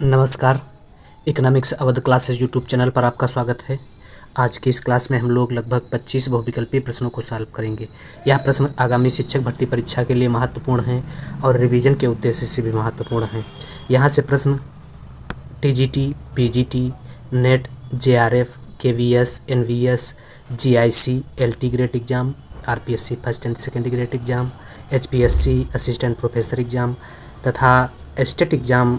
नमस्कार। Economics Awadh classes YouTube channel पर आपका स्वागत है। आज की इस क्लास में हम लोग लगभग 25 बहुविकल्पीय प्रश्नों को सॉल्व करेंगे। यह प्रश्न आगामी शिक्षक भर्ती परीक्षा के लिए महत्वपूर्ण हैं और रिवीजन के उद्देश्य से भी महत्वपूर्ण हैं। यहाँ से प्रश्न TGT, PGT, NET, JRF, KVS, NVS, GIC, LT grade exam, RPSC first and second grade exam, HPSC assistant professor exam तथा स्टेट एग्जाम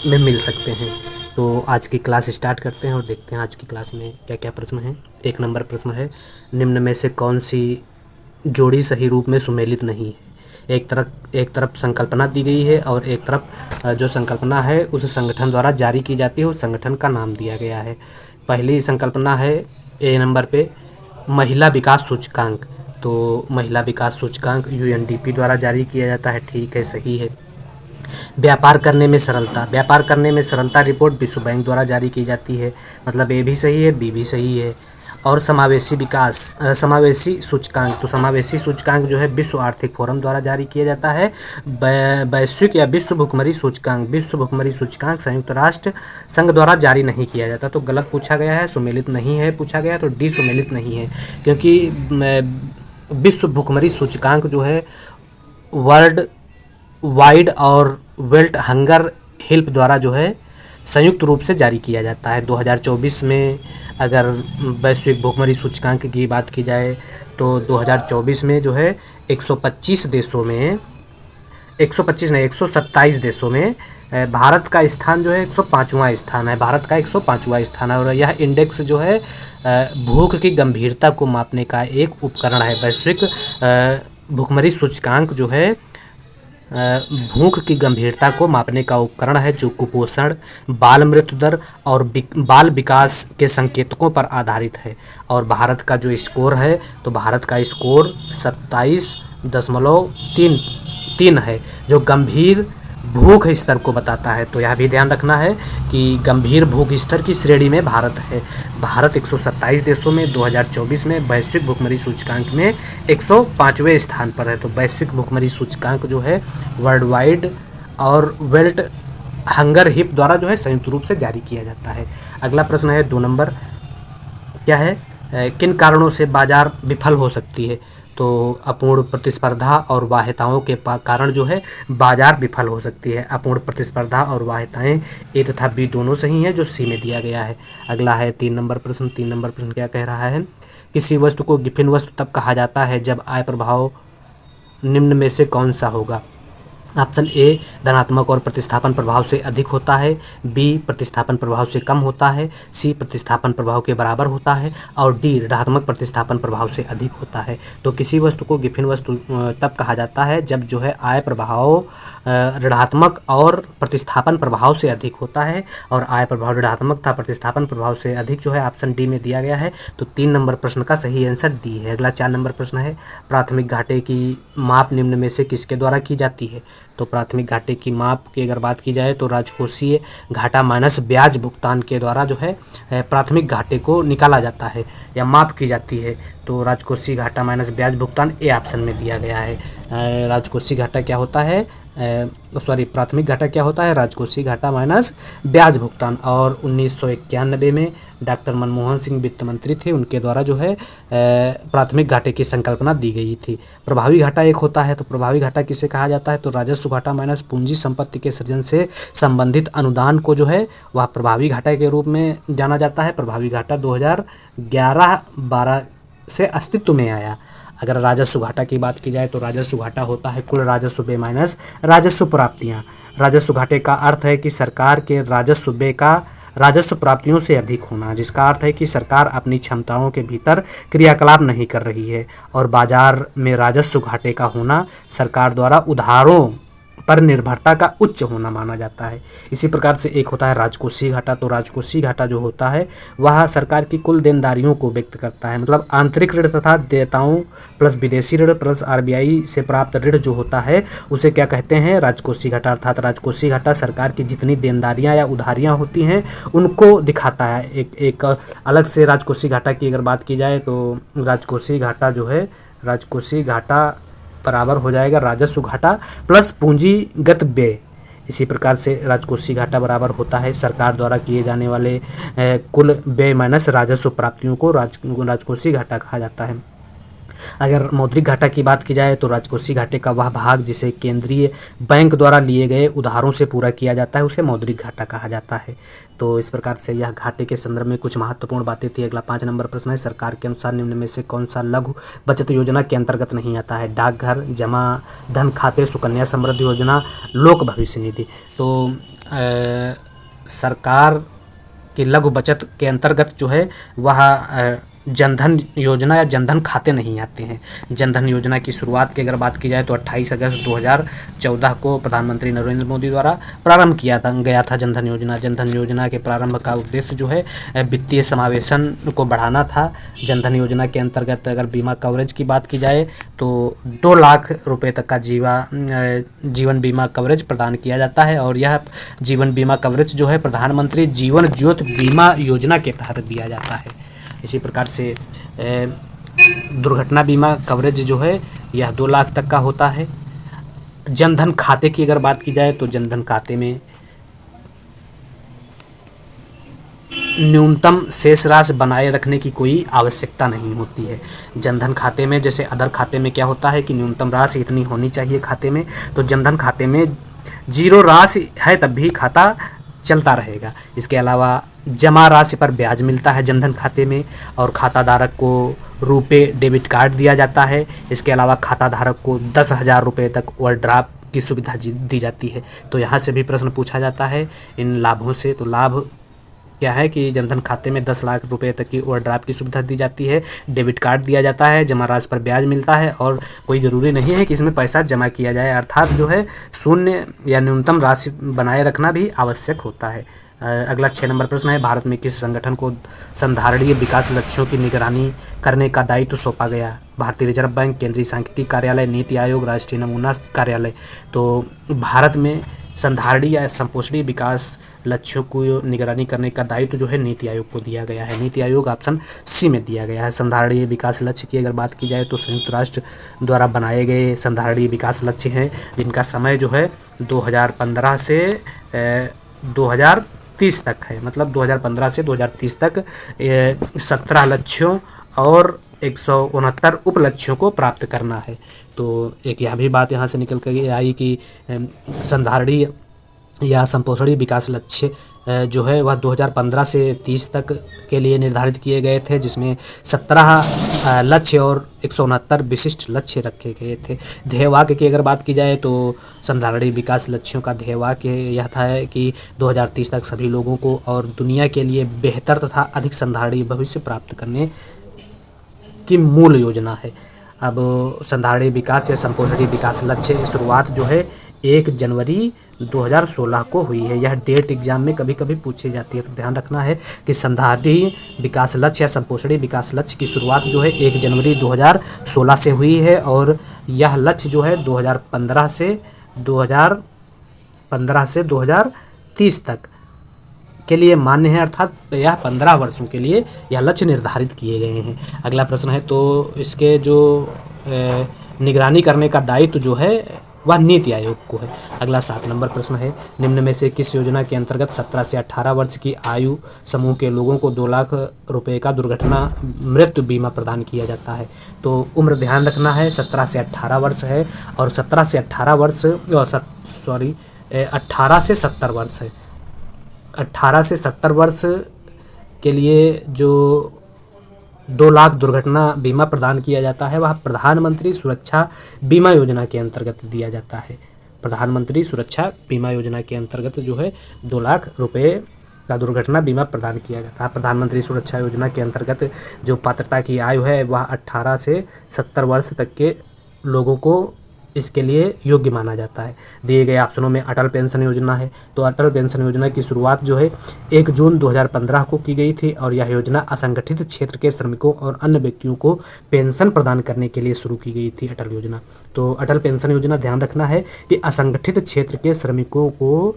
में मिल सकते हैं। तो आज की क्लास स्टार्ट करते हैं और देखते हैं आज की क्लास में क्या क्या प्रश्न हैं। 1 नंबर प्रश्न है, निम्न में से कौन सी जोड़ी सही रूप में सुमेलित नहीं है। एक तरफ संकल्पना दी गई है और एक तरफ जो संकल्पना है उस संगठन द्वारा जारी की जाती है, उस संगठन का नाम दिया गया है। पहली संकल्पना है ए नंबर पे महिला विकास सूचकांक। तो महिला विकास सूचकांक यूएनडीपी द्वारा जारी किया जाता है। ठीक है, सही है। व्यापार करने में सरलता रिपोर्ट विश्व बैंक द्वारा जारी की जाती है। मतलब ए भी सही है, बी भी सही है। और समावेशी सूचकांक, तो समावेशी सूचकांक जो है विश्व आर्थिक फोरम द्वारा जारी किया जाता है। वैश्विक या विश्व भुखमरी सूचकांक संयुक्त राष्ट्र संघ द्वारा जारी नहीं किया जाता। तो गलत पूछा गया है, सुमेलित नहीं है पूछा गया, तो डी सुमेलित नहीं है, क्योंकि विश्व भुखमरी सूचकांक जो है वर्ल्ड वाइड और वेल्ट हंगर हेल्प द्वारा जो है संयुक्त रूप से जारी किया जाता है। 2024 में अगर वैश्विक भुखमरी सूचकांक की बात की जाए तो 2024 में जो है 127 देशों में भारत का स्थान जो है 105वां स्थान है। भारत का 105वां स्थान है और यह इंडेक्स जो है भूख की गंभीरता को मापने का एक उपकरण है। वैश्विक भुखमरी सूचकांक जो है भूख की गंभीरता को मापने का उपकरण है, जो कुपोषण, बाल मृत्यु दर और बाल विकास के संकेतकों पर आधारित है। और भारत का जो स्कोर है, तो भारत का स्कोर 27.33 है, जो गंभीर भूख स्तर को बताता है। तो यह भी ध्यान रखना है कि गंभीर भूख स्तर की श्रेणी में भारत है। भारत 127 देशों में 2024 में वैश्विक भुखमरी सूचकांक में 105वें स्थान पर है। तो वैश्विक भुखमरी सूचकांक जो है वर्ल्ड वाइड और वेल्ट हंगर हिप द्वारा जो है संयुक्त रूप से जारी किया जाता है। अगला प्रश्न है 2 नंबर, क्या है, किन कारणों से बाजार विफल हो सकती है। तो अपूर्ण प्रतिस्पर्धा और बाध्यताओं के कारण जो है बाजार विफल हो सकती है। अपूर्ण प्रतिस्पर्धा और बाध्यताएं ए तथा बी दोनों सही हैं, जो सी में दिया गया है। अगला है 3 नंबर प्रश्न। 3 नंबर प्रश्न क्या कह रहा है, किसी वस्तु को गिफिन वस्तु तब कहा जाता है जब आय प्रभाव निम्न में से कौन सा होगा। ऑप्शन ए धनात्मक और प्रतिस्थापन प्रभाव से अधिक होता है, बी प्रतिस्थापन प्रभाव से कम होता है, सी प्रतिस्थापन प्रभाव के बराबर होता है और डी ऋणात्मक प्रतिस्थापन प्रभाव से अधिक होता है। तो किसी वस्तु को गिफिन वस्तु तब कहा जाता है जब जो है आय प्रभाव ऋणात्मक और प्रतिस्थापन प्रभाव से अधिक होता है, और आय प्रभाव ऋणात्मक था, प्रतिस्थापन प्रभाव से अधिक जो है ऑप्शन डी में दिया गया है। तो 3 नंबर प्रश्न का सही आंसर डी है। अगला 4 नंबर प्रश्न है, प्राथमिक घाटे की माप निम्न में से किसके द्वारा की जाती है। तो प्राथमिक घाटे की माप की अगर बात की जाए तो राजकोषीय घाटा माइनस ब्याज भुगतान के द्वारा जो है प्राथमिक घाटे को निकाला जाता है या माप की जाती है। तो राजकोषीय घाटा माइनस ब्याज भुगतान ए ऑप्शन में दिया गया है। राजकोषीय घाटा क्या होता है, प्राथमिक घाटा क्या होता है, राजकोषीय घाटा माइनस ब्याज भुगतान। और 1991 में डॉक्टर मनमोहन सिंह वित्त मंत्री थे, उनके द्वारा जो है प्राथमिक घाटे की संकल्पना दी गई थी। प्रभावी घाटा एक होता है, तो प्रभावी घाटा किसे कहा जाता है, तो राजस्व घाटा माइनस पूंजी संपत्ति के सृजन से संबंधित अनुदान को जो है वह प्रभावी घाटा के रूप में जाना जाता है। प्रभावी घाटा 2011-12 से अस्तित्व में आया। अगर राजस्व घाटा की बात की जाए तो राजस्व घाटा होता है कुल राजस्व व्यय माइनस राजस्व प्राप्तियां। राजस्व घाटे का अर्थ है कि सरकार के राजस्व व्यय का राजस्व प्राप्तियों से अधिक होना, जिसका अर्थ है कि सरकार अपनी क्षमताओं के भीतर क्रियाकलाप नहीं कर रही है। और बाजार में राजस्व घाटे का होना सरकार द्वारा उधारों पर निर्भरता का उच्च होना माना जाता है। इसी प्रकार से एक होता है राजकोषीय घाटा। तो राजकोषीय घाटा जो होता है वह सरकार की कुल देनदारियों को व्यक्त करता है, मतलब आंतरिक ऋण तथा देयताओं प्लस विदेशी ऋण प्लस आरबीआई से प्राप्त ऋण जो होता है उसे क्या कहते हैं, राजकोषीय घाटा। अर्थात राजकोषीय घाटा सरकार की जितनी देनदारियां या उधारियां होती हैं उनको दिखाता है। एक अलग से राजकोषीय घाटा की अगर बात की जाए तो राजकोषीय घाटा जो है, राजकोषीय घाटा बराबर हो जाएगा राजस्व घाटा प्लस पूंजीगत व्यय इसी प्रकार से राजकोषीय घाटा बराबर होता है सरकार द्वारा किए जाने वाले कुल व्यय माइनस राजस्व प्राप्तियों को राजकोषीय घाटा कहा जाता है। अगर मौद्रिक घाटा की बात की जाए तो राजकोषीय घाटे का वह भाग जिसे केंद्रीय बैंक द्वारा लिए गए उधारों से पूरा किया जाता है उसे मौद्रिक घाटा कहा जाता है। तो इस प्रकार से यह घाटे के संदर्भ में कुछ महत्वपूर्ण बातें थी। अगला 5 नंबर प्रश्न है, सरकार के अनुसार निम्न में से कौन सा लघु बचत योजना के अंतर्गत नहीं आता है? डाकघर, जमा धन खाते, सुकन्या समृद्धि योजना, लोक भविष्य निधि। तो सरकार की लघु बचत के अंतर्गत जो है वह जनधन योजना या जनधन खाते नहीं आते हैं। जनधन योजना की शुरुआत की अगर बात की जाए तो 28 अगस्त 2014 को प्रधानमंत्री नरेंद्र मोदी द्वारा प्रारंभ किया गया था जनधन योजना। जनधन योजना के प्रारंभ का उद्देश्य जो है वित्तीय समावेशन को बढ़ाना था। जनधन योजना के अंतर्गत अगर बीमा कवरेज की बात की जाए तो 2 लाख रुपए तक का जीवन बीमा कवरेज प्रदान किया जाता है और यह जीवन बीमा कवरेज जो है प्रधानमंत्री जीवन ज्योति बीमा योजना के तहत दिया जाता है। इसी प्रकार से दुर्घटना बीमा कवरेज जो है यह 2 लाख तक का होता है। जनधन खाते की अगर बात की जाए तो जनधन खाते में न्यूनतम शेष राशि बनाए रखने की कोई आवश्यकता नहीं होती है। जनधन खाते में जैसे अदर खाते में क्या होता है कि न्यूनतम राशि इतनी होनी चाहिए खाते में, तो जनधन खाते में 0 राशि है तब भी खाता चलता रहेगा। इसके अलावा जमा राशि पर ब्याज मिलता है जनधन खाते में और खाता धारक को रुपए डेबिट कार्ड दिया जाता है। इसके अलावा खाता धारक को 10,000 रुपये तक ओवरड्राफ्ट की सुविधा दी जाती है। तो यहाँ से भी प्रश्न पूछा जाता है इन लाभों से। तो लाभ क्या है कि जनधन खाते में 10 लाख रुपए तक की ओवरड्राफ्ट की सुविधा दी जाती है, डेबिट कार्ड दिया जाता है, जमा राशि पर ब्याज मिलता है और कोई ज़रूरी नहीं है कि इसमें पैसा जमा किया जाए, अर्थात जो है शून्य या न्यूनतम राशि बनाए रखना भी आवश्यक होता है। अगला 6 नंबर प्रश्न है, भारत में किस संगठन को संधारणीय विकास लक्ष्यों की निगरानी करने का दायित्व सौंपा गया? भारतीय रिजर्व बैंक, केंद्रीय सांख्यिकी कार्यालय, नीति आयोग, राष्ट्रीय नमूना कार्यालय। तो भारत में संधारणीय या संपोषणीय विकास लक्ष्यों को निगरानी करने का दायित्व जो है नीति आयोग को दिया गया है। नीति आयोग ऑप्शन सी में दिया गया है। संधारणीय विकास लक्ष्य की अगर बात की जाए तो संयुक्त राष्ट्र द्वारा बनाए गए संधारणीय विकास लक्ष्य हैं जिनका समय जो है 2015 से 2030 तक है। मतलब 2015 से 2030 तक 17 लक्ष्यों और 169 उपलक्ष्यों को प्राप्त करना है। तो एक यह भी बात यहाँ से निकल कर आई कि संधारणीय या संपोषणीय विकास लक्ष्य जो है वह 2015 से 30 तक के लिए निर्धारित किए गए थे, जिसमें 17 लक्ष्य और 169 विशिष्ट लक्ष्य रखे गए थे। ध्येयवाक्य की अगर बात की जाए तो संधारणीय विकास लक्ष्यों का ध्येयवाक्य यह था कि 2030 तक सभी लोगों को और दुनिया के लिए बेहतर तथा अधिक संधारणीय भविष्य प्राप्त करने की मूल योजना है। अब संधारणीय विकास या संपोषणीय विकास लक्ष्य की शुरुआत जो है 1 जनवरी 2016 को हुई है। यह डेट एग्जाम में कभी कभी पूछी जाती है, तो ध्यान रखना है कि संधारणीय विकास लक्ष्य या संपोषणीय विकास लक्ष्य की शुरुआत जो है 1 जनवरी 2016 से हुई है और यह लक्ष्य जो है 2015 से 2030 तक के लिए मान्य है, अर्थात यह 15 वर्षों के लिए यह लक्ष्य निर्धारित किए गए हैं। अगला प्रश्न है, तो इसके जो निगरानी करने का दायित्व जो है वह नीति आयोग को है। अगला 7 नंबर प्रश्न है, निम्न में से किस योजना के अंतर्गत 17 से 18 वर्ष की आयु समूह के लोगों को 2 लाख रुपए का दुर्घटना मृत्यु बीमा प्रदान किया जाता है? तो उम्र ध्यान रखना है 17 से 18 वर्ष है और 17 से 18 वर्ष 18 से 70 वर्ष है। 18 से 70 वर्ष के लिए जो 2 लाख दुर्घटना बीमा प्रदान किया जाता है वह प्रधानमंत्री सुरक्षा बीमा योजना के अंतर्गत दिया जाता है। प्रधानमंत्री सुरक्षा बीमा योजना के अंतर्गत जो है 2 लाख रुपए का दुर्घटना बीमा प्रदान किया जाता है। प्रधानमंत्री सुरक्षा योजना के अंतर्गत जो पात्रता की आयु है वह 18 से 70 वर्ष तक के लोगों को इसके लिए योग्य माना जाता है। दिए गए ऑप्शनों में अटल पेंशन योजना है। तो अटल पेंशन योजना की शुरुआत जो है 1 जून 2015 को की गई थी और यह योजना असंगठित क्षेत्र के श्रमिकों और अन्य व्यक्तियों को पेंशन प्रदान करने के लिए शुरू की गई थी अटल योजना। तो अटल पेंशन योजना ध्यान रखना है कि असंगठित क्षेत्र के श्रमिकों को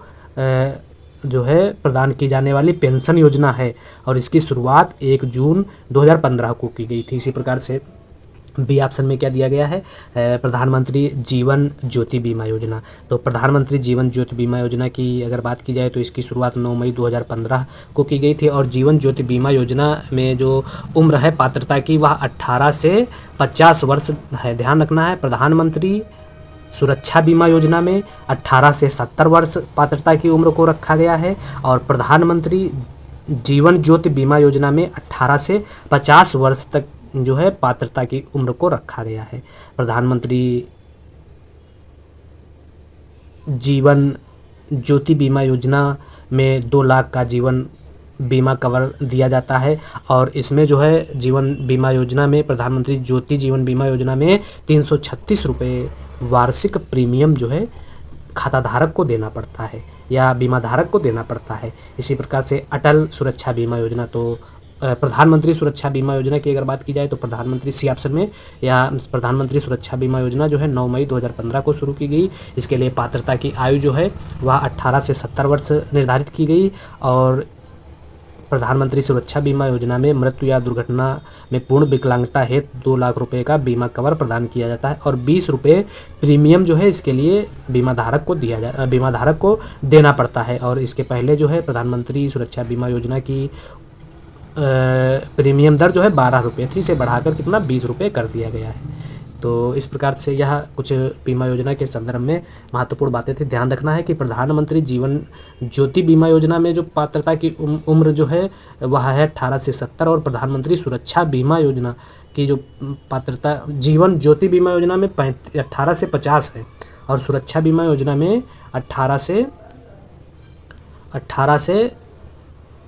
जो है प्रदान की जाने वाली पेंशन योजना है और इसकी शुरुआत 1 जून 2015 को की गई थी। इसी प्रकार से बी ऑप्शन में क्या दिया गया है, प्रधानमंत्री जीवन ज्योति बीमा योजना। तो प्रधानमंत्री जीवन ज्योति बीमा योजना की अगर बात की जाए तो इसकी शुरुआत 9 मई 2015 को की गई थी और जीवन ज्योति बीमा योजना में जो उम्र है पात्रता की वह 18 से 50 वर्ष है। ध्यान रखना है, प्रधानमंत्री सुरक्षा बीमा योजना में 18 से 70 वर्ष पात्रता की उम्र को रखा गया है और प्रधानमंत्री जीवन ज्योति बीमा योजना में 18 से 50 वर्ष तक जो है पात्रता की उम्र को रखा गया है। प्रधानमंत्री जीवन ज्योति बीमा योजना में 2 लाख का जीवन बीमा कवर दिया जाता है और इसमें जो है जीवन बीमा योजना में प्रधानमंत्री ज्योति जीवन बीमा योजना में 336 रुपये वार्षिक प्रीमियम जो है खाताधारक को देना पड़ता है या बीमा धारक को देना पड़ता है। इसी प्रकार से अटल सुरक्षा बीमा योजना, तो प्रधानमंत्री सुरक्षा बीमा योजना की अगर बात की जाए तो प्रधानमंत्री सी ऑप्शन में या प्रधानमंत्री सुरक्षा बीमा योजना जो है 9 मई 2015 को शुरू की गई। इसके लिए पात्रता की आयु जो है वह 18 से 70 वर्ष निर्धारित की गई और प्रधानमंत्री सुरक्षा बीमा योजना में मृत्यु या दुर्घटना में पूर्ण विकलांगता हेतु 2 लाख रुपए का बीमा कवर प्रदान किया जाता है और 20 रुपये प्रीमियम जो है इसके लिए बीमा धारक को देना पड़ता है। और इसके पहले जो है प्रधानमंत्री सुरक्षा बीमा योजना की प्रीमियम दर जो है 12 रुपये थी, इसे बढ़ाकर कितना 20 रुपये कर दिया गया है। तो इस प्रकार से यह कुछ बीमा योजना के संदर्भ में महत्वपूर्ण बातें थी। ध्यान रखना है कि प्रधानमंत्री जीवन ज्योति बीमा योजना में जो पात्रता की उम्र जो है वह है 18 से 70 और प्रधानमंत्री सुरक्षा बीमा योजना की जो पात्रता जीवन ज्योति बीमा योजना में 18 से 50 है और सुरक्षा बीमा योजना में 18 से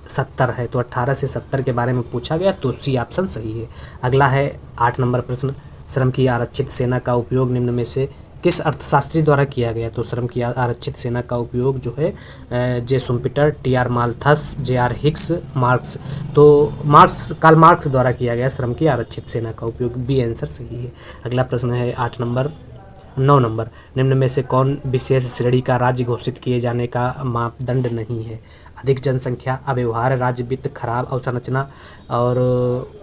70 है। तो 18 से 70 के बारे में पूछा गया तो सी ऑप्शन सही है। अगला है 8 नंबर प्रश्न, श्रम की आरक्षित सेना का उपयोग निम्न में से किस अर्थशास्त्री द्वारा किया गया। तो श्रम की आरक्षित सेना का उपयोग जो है J Schumpeter, T R. Malthus, J R. Hicks, Marx, तो कार्ल मार्क्स द्वारा किया गया श्रम की आरक्षित सेना का उपयोग। बी आंसर सही है। अगला प्रश्न है 9 नंबर, निम्न में से कौन विशेष श्रेणी का राज्य घोषित किए जाने का मापदंड नहीं है। अधिक जनसंख्या, अव्यवहार्य राज्य वित्त, खराब अवसंरचना और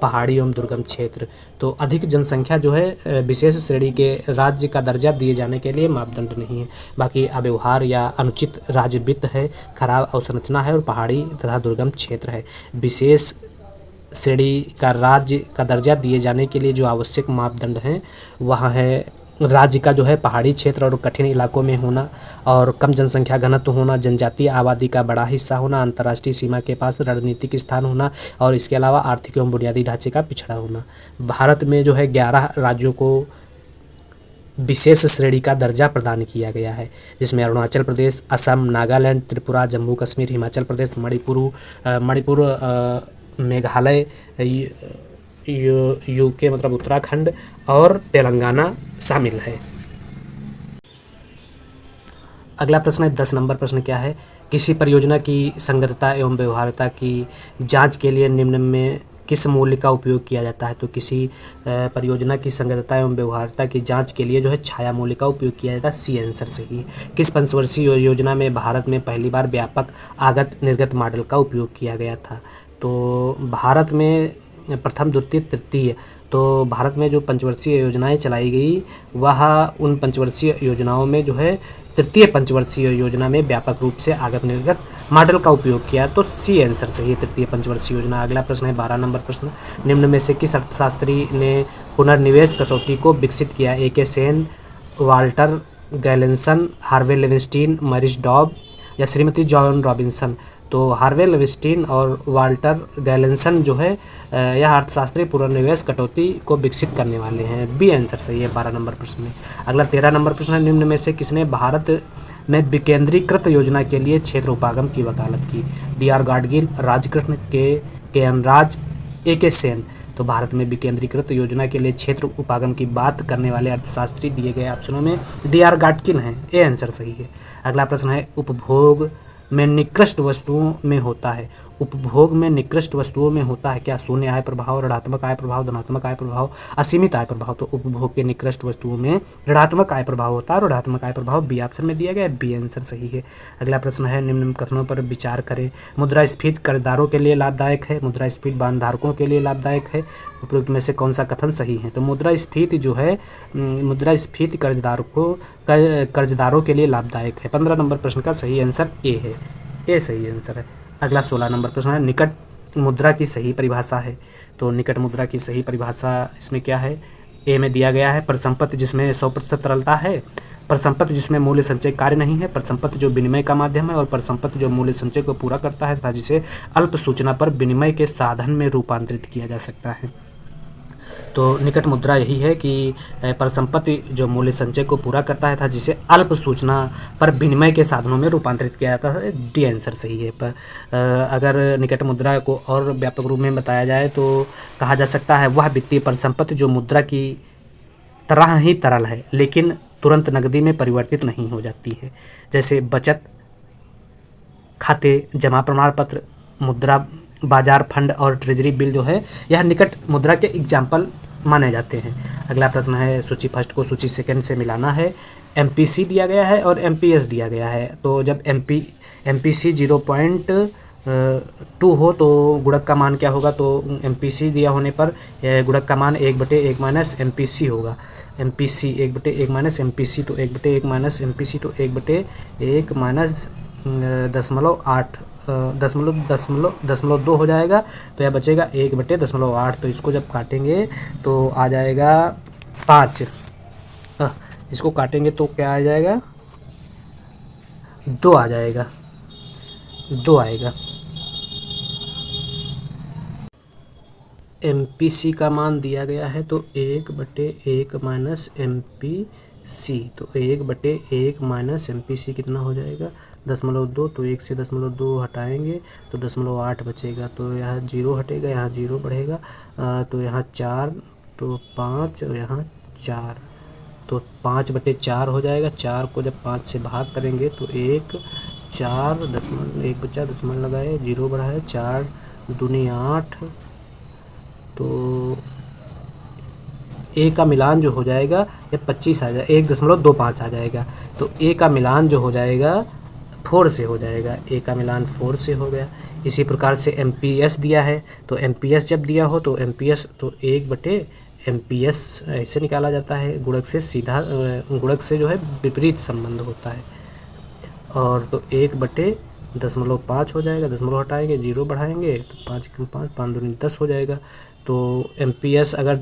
पहाड़ी एवं दुर्गम क्षेत्र। तो अधिक जनसंख्या जो है विशेष श्रेणी के राज्य का दर्जा दिए जाने के लिए मापदंड नहीं है। बाकी अव्यवहार या अनुचित राज्य वित्त है, खराब अवसंरचना है और पहाड़ी तथा दुर्गम क्षेत्र है। विशेष श्रेणी का राज्य का दर्जा दिए जाने के लिए जो आवश्यक मापदंड हैं वह है राज्य का जो है पहाड़ी क्षेत्र और कठिन इलाकों में होना और कम जनसंख्या घनत्व होना, जनजातीय आबादी का बड़ा हिस्सा होना, अंतर्राष्ट्रीय सीमा के पास रणनीतिक स्थान होना और इसके अलावा आर्थिक एवं बुनियादी ढांचे का पिछड़ा होना। भारत में जो है 11 राज्यों को विशेष श्रेणी का दर्जा प्रदान किया गया है, जिसमें अरुणाचल प्रदेश, असम, नागालैंड, त्रिपुरा, जम्मू कश्मीर, हिमाचल प्रदेश, मणिपुर, मेघालय, यूके मतलब उत्तराखंड और तेलंगाना शामिल है। अगला प्रश्न है 10 नंबर प्रश्न क्या है, किसी परियोजना की संगतता एवं व्यवहार्यता की जांच के लिए निम्न में किस मूल्य का उपयोग किया जाता है। तो किसी परियोजना की संगतता एवं व्यवहार्यता की जांच के लिए जो है छाया मूल्य का उपयोग किया जाता है। सी आंसर सही है। किस पंचवर्षीय योजना में भारत में पहली बार व्यापक आगत निर्गत मॉडल का उपयोग किया गया था। तो भारत में प्रथम, द्वितीय, तृतीय, तो भारत में जो पंचवर्षीय योजनाएं चलाई गई वह उन पंचवर्षीय योजनाओं में जो है तृतीय पंचवर्षीय योजना में व्यापक रूप से आगत निर्गत मॉडल का उपयोग किया। तो सी आंसर सही है, तृतीय पंचवर्षीय योजना। अगला प्रश्न है 12 नंबर प्रश्न, निम्न में से किस अर्थशास्त्री ने पुनर्निवेश कसौटी को विकसित किया। ए.के. सेन, वाल्टर गैलेंसन, हार्वे लेविस्टीन, मरीज डॉब या श्रीमती जॉन रॉबिन्सन। तो हार्वे लेविस्टीन और वाल्टर गैलेंसन जो है यह अर्थशास्त्री पुनर्निवेश कटौती को विकसित करने वाले हैं। बी आंसर सही है 12 नंबर प्रश्न में। अगला 13 नंबर प्रश्न है, निम्न में से किसने भारत में विकेंद्रीकृत योजना के लिए क्षेत्र उपागम की वकालत की। डी.आर. गाडगिल, राजकृष्ण, के.एन. राज, ए.के. सेन। तो भारत में विकेंद्रीकृत योजना के लिए क्षेत्र उपागम की बात करने वाले अर्थशास्त्री दिए गए ऑप्शनों में डी.आर. गाडगिल हैं। ए आंसर सही है। अगला प्रश्न है उपभोग में निकृष्ट वस्तुओं में होता है। उपभोग में निकृष्ट वस्तुओं में होता है क्या? शून्य आय प्रभाव, ऋणात्मक आय प्रभाव, धनात्मक आय प्रभाव, असीमित आय प्रभाव। तो उपभोग के निकृष्ट वस्तुओं में ऋणात्मक आय प्रभाव होता है और ऋणात्मक आय प्रभाव बी ऑप्शन में दिया गया है। बी आंसर सही है। अगला प्रश्न है, निम्न कथनों पर विचार करें। मुद्रास्फीति कर्जदारों के लिए लाभदायक है, मुद्रास्फीति बांडधारकों के लिए लाभदायक है। उपरोक्त में से कौन सा कथन सही है? तो मुद्रास्फीति जो है, मुद्रास्फीति कर्जदारों के लिए लाभदायक है। 15 नंबर प्रश्न का सही आंसर ए है। ए सही आंसर है। अगला 16 नंबर प्रश्न है, निकट मुद्रा की सही परिभाषा है। तो निकट मुद्रा की सही परिभाषा इसमें क्या है? ए में दिया गया है, परिसंपत्ति जिसमें 100% तरलता है, परिसंपत्ति जिसमें मूल्य संचय कार्य नहीं है, परिसंपत्ति जो विनिमय का माध्यम है, और परिसंपत्ति जो मूल्य संचय को पूरा करता है तथा जिसे अल्प सूचना पर विनिमय के साधन में रूपांतरित किया जा सकता है। तो निकट मुद्रा यही है कि परिसंपत्ति जो मूल्य संचय को पूरा करता है था, जिसे अल्प सूचना पर विनिमय के साधनों में रूपांतरित किया जाता है। डी आंसर सही है। पर अगर निकट मुद्रा को और व्यापक रूप में बताया जाए तो कहा जा सकता है, वह वित्तीय परिसंपत्ति जो मुद्रा की तरह ही तरल है लेकिन तुरंत नकदी में परिवर्तित नहीं हो जाती है, जैसे बचत खाते, जमा प्रमाण पत्र, मुद्रा बाजार फंड और ट्रेजरी बिल जो है, यह निकट मुद्रा के एग्जाम्पल माने जाते हैं। अगला प्रश्न है, सूची फर्स्ट को सूची सेकंड से मिलाना है। एमपीसी दिया गया है और एमपीएस दिया गया है। तो जब एमपीसी 0.2 हो तो गुणक का मान क्या होगा? तो एमपीसी दिया होने पर गुणक का मान 1/1 माइनस एमपीसी होगा। एमपीसी 1/1 माइनस एमपीसी, तो 1/1 माइनस एमपीसी, तो 1/1 माइनस 0.2 हो जाएगा। तो यह बचेगा 1/0.8। तो इसको जब काटेंगे तो आ जाएगा 5। इसको काटेंगे तो क्या आ जाएगा? 2 आ जाएगा, 2 आएगा। एमपीसी का मान दिया गया है तो 1/1 माइनस एमपीसी, तो 1/1 माइनस एमपीसी कितना हो जाएगा? 0.2। तो 1 से 0.2 हटाएंगे तो 0.8 बचेगा। तो यहाँ 0 हटेगा, यहाँ 0 बढ़ेगा, तो यहाँ 4, तो 5 और यहाँ 4, तो 5/4 हो जाएगा। 4 को जब 5 से भाग करेंगे तो 1, 4, 1 बचा, दशमलव लगाए, 0 बढ़ा है, 4 दूनी 8। तो ए का मिलान जो हो जाएगा ये 25 आ जाएगा, 1.25 आ जाएगा। तो ए का मिलान जो हो जाएगा 4 से हो जाएगा। ए का मिलान 4 से हो गया। इसी प्रकार से एमपीएस दिया है, तो एमपीएस जब दिया हो तो एमपीएस तो 1/एमपीएस ऐसे निकाला जाता है। गुणक से सीधा, गुणक से जो है विपरीत संबंध होता है। और तो 1/0.5 हो जाएगा, दशमलव हटाएंगे, 0 बढ़ाएंगे तो 5 × 5, 5 दूनी 10 हो जाएगा। तो एमपीएस अगर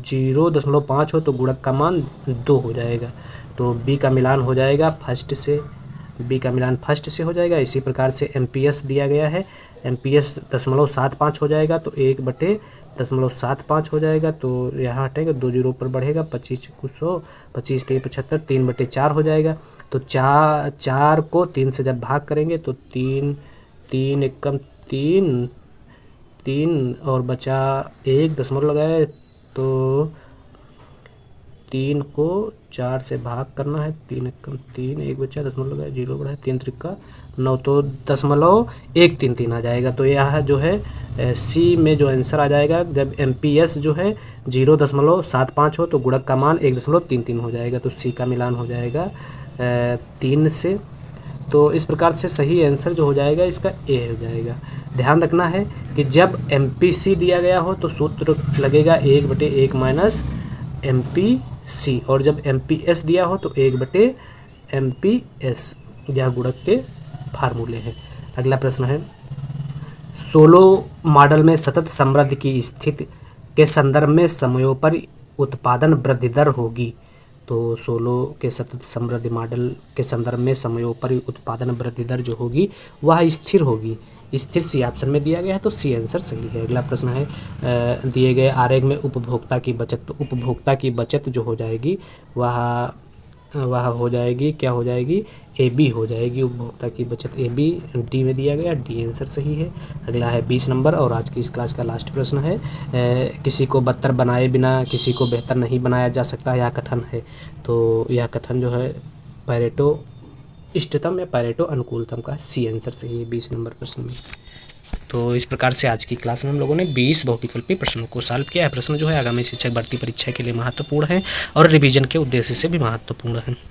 0.5 हो तो गुणक का मान 2 हो जाएगा। तो बी का मिलान हो जाएगा फर्स्ट से, बी का मिलान फर्स्ट से हो जाएगा। इसी प्रकार से एमपीएस दिया गया है, एमपीएस 0.75 हो जाएगा, तो 1/0.75 हो जाएगा। तो यहाँ हटेगा, 2 0 पर बढ़ेगा, 25 कुछ 100, 25 3 75, 3/4 हो जाएगा। तो 4 को 3 से जब भाग करेंगे तो 3 एकम 3 और बचा 1, दशमलव लगाए तो 3 को 4 से भाग करना है, 3 एकम 3, 1 बचा, दशमलव लगाए, 0 बढ़ा, 3 त्रिका 9, तो 0.133 आ जाएगा। तो यह जो है सी में जो आंसर आ जाएगा, जब एमपीएस जो है 0.75 हो तो गुणक का मान 1.33 हो जाएगा। तो सी का मिलान हो जाएगा 3 से। तो इस प्रकार से सही आंसर जो हो जाएगा इसका ए हो जाएगा। ध्यान रखना है कि जब एमपीसी दिया गया हो तो सूत्र लगेगा 1/1 माइनस एमपीसी, और जब एमपीएस दिया हो तो 1/एमपीएस। यह गुणक के फार्मूले हैं। अगला प्रश्न है, सोलो मॉडल में सतत समृद्धि की स्थिति के संदर्भ में समयोपरि उत्पादन वृद्धि दर होगी। तो सोलो के सतत समृद्धि मॉडल के संदर्भ में समयोपरि उत्पादन वृद्धि दर जो होगी वह स्थिर होगी। स्थिर सी ऑप्शन में दिया गया है, तो सी आंसर सही है। अगला प्रश्न है, दिए गए आरेख में उपभोक्ता की बचत, तो उपभोक्ता की बचत जो हो जाएगी वह हो जाएगी, क्या हो जाएगी? ए बी हो जाएगी। उपभोक्ता की बचत ए बी, डी में दिया गया, डी आंसर सही है। अगला है 20 नंबर और आज की इस क्लास का लास्ट प्रश्न है, किसी को बदतर बनाए बिना किसी को बेहतर नहीं बनाया जा सकता, यह कथन है। तो यह कथन जो है पैरेटो इष्टतम या पैरेटो अनुकूलतम का सी आंसर सही है 20 नंबर प्रश्न में। तो इस प्रकार से आज की क्लास में हम लोगों ने 20 बहुविकल्पी प्रश्नों को सॉल्व किया है। प्रश्न जो है आगामी शिक्षक भर्ती परीक्षा के लिए महत्वपूर्ण है और रिवीजन के उद्देश्य से भी महत्वपूर्ण है।